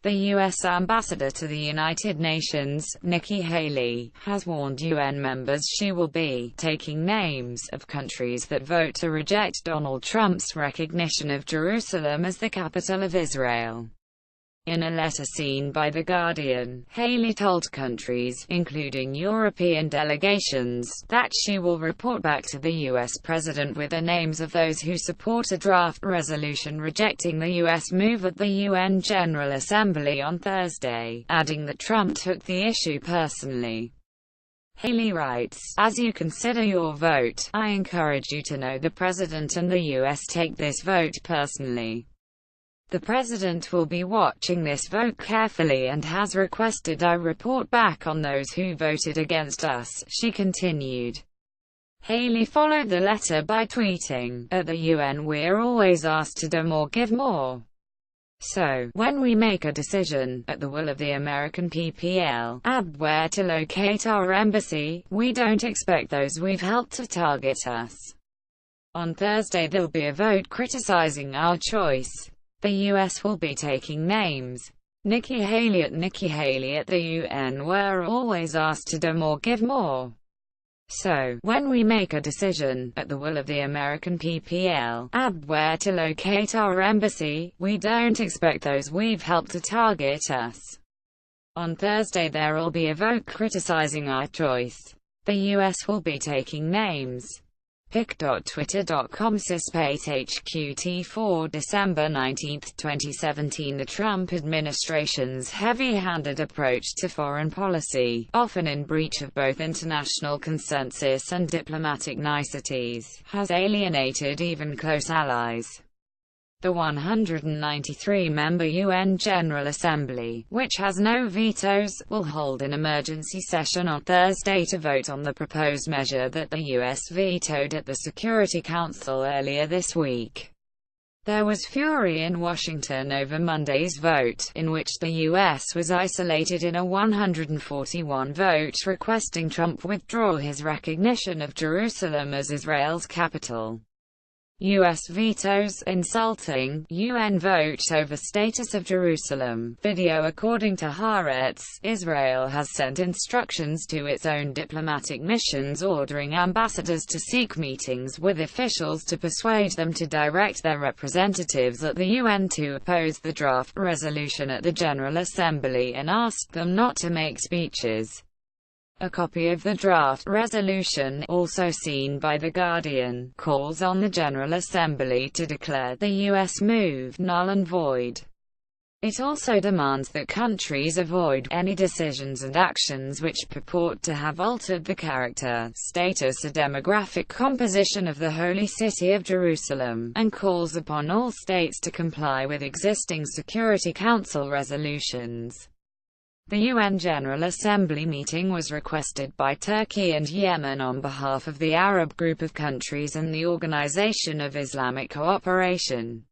The U.S. ambassador to the United Nations, Nikki Haley, has warned UN members she will be taking names of countries that vote to reject Donald Trump's recognition of Jerusalem as the capital of Israel. In a letter seen by The Guardian, Haley told countries, including European delegations, that she will report back to the U.S. president with the names of those who support a draft resolution rejecting the U.S. move at the UN General Assembly on Thursday, adding that Trump took the issue personally. Haley writes, "As you consider your vote, I encourage you to know the president and the U.S. take this vote personally. The president will be watching this vote carefully and has requested I report back on those who voted against us," she continued. Haley followed the letter by tweeting, "At the UN we're always asked to do more, give more. So, when we make a decision, at the will of the American PPL, where to locate our embassy, we don't expect those we've helped to target us. On Thursday there'll be a vote criticizing our choice. The U.S. will be taking names. Nikki Haley at the UN we're always asked to do more, give more. So, when we make a decision, at the will of the American PPL, where to locate our embassy, we don't expect those we've helped to target us. On Thursday there'll be a vote criticizing our choice. The U.S. will be taking names." pic.twitter.com/HQT4 December 19, 2017. The Trump administration's heavy-handed approach to foreign policy, often in breach of both international consensus and diplomatic niceties, has alienated even close allies. The 193-member UN General Assembly, which has no vetoes, will hold an emergency session on Thursday to vote on the proposed measure that the U.S. vetoed at the Security Council earlier this week. There was fury in Washington over Monday's vote, in which the U.S. was isolated in a 141 vote requesting Trump withdraw his recognition of Jerusalem as Israel's capital. U.S. vetoes, insulting, UN vote over status of Jerusalem. Video. According to Haaretz, Israel has sent instructions to its own diplomatic missions ordering ambassadors to seek meetings with officials to persuade them to direct their representatives at the UN to oppose the draft resolution at the General Assembly and ask them not to make speeches. A copy of the draft resolution, also seen by The Guardian, calls on the General Assembly to declare the U.S. move null and void. It also demands that countries avoid any decisions and actions which purport to have altered the character, status or demographic composition of the Holy City of Jerusalem, and calls upon all states to comply with existing Security Council resolutions. The UN General Assembly meeting was requested by Turkey and Yemen on behalf of the Arab group of countries and the Organization of Islamic Cooperation.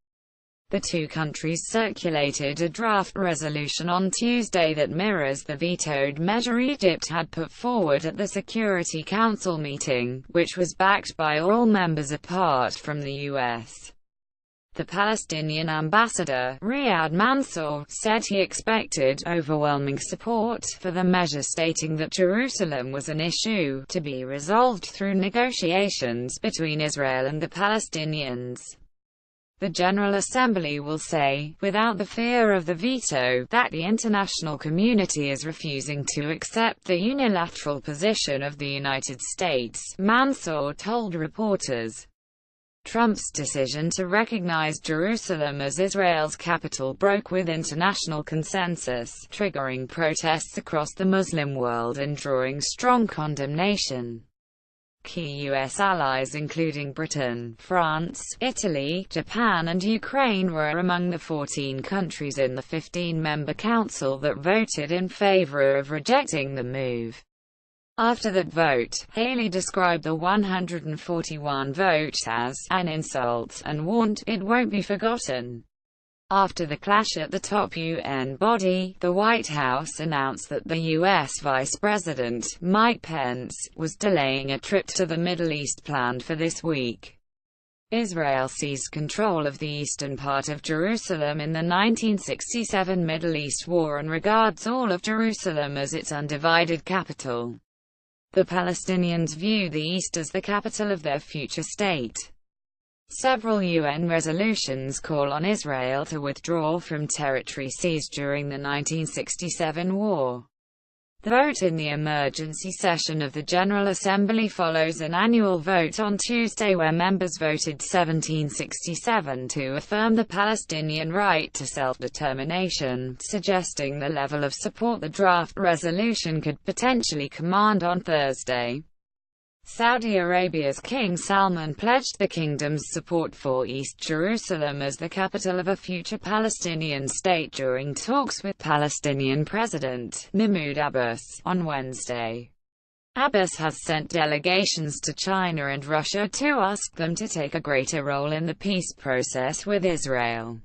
The two countries circulated a draft resolution on Tuesday that mirrors the vetoed measure Egypt had put forward at the Security Council meeting, which was backed by all members apart from the U.S. The Palestinian ambassador, Riyad Mansour, said he expected overwhelming support for the measure, stating that Jerusalem was an issue to be resolved through negotiations between Israel and the Palestinians. The General Assembly will say, without the fear of the veto, that the international community is refusing to accept the unilateral position of the United States, Mansour told reporters. Trump's decision to recognize Jerusalem as Israel's capital broke with international consensus, triggering protests across the Muslim world and drawing strong condemnation. Key U.S. allies including Britain, France, Italy, Japan and Ukraine were among the 14 countries in the 15-member council that voted in favor of rejecting the move. After that vote, Haley described the 141 vote as an insult and warned it won't be forgotten. After the clash at the top UN body, the White House announced that the U.S. Vice President, Mike Pence, was delaying a trip to the Middle East planned for this week. Israel seized control of the eastern part of Jerusalem in the 1967 Middle East War and regards all of Jerusalem as its undivided capital. The Palestinians view the East as the capital of their future state. Several UN resolutions call on Israel to withdraw from territory seized during the 1967 war. The vote in the emergency session of the General Assembly follows an annual vote on Tuesday where members voted 1767 to affirm the Palestinian right to self-determination, suggesting the level of support the draft resolution could potentially command on Thursday. Saudi Arabia's King Salman pledged the kingdom's support for East Jerusalem as the capital of a future Palestinian state during talks with Palestinian President Mahmoud Abbas on Wednesday. Abbas has sent delegations to China and Russia to ask them to take a greater role in the peace process with Israel.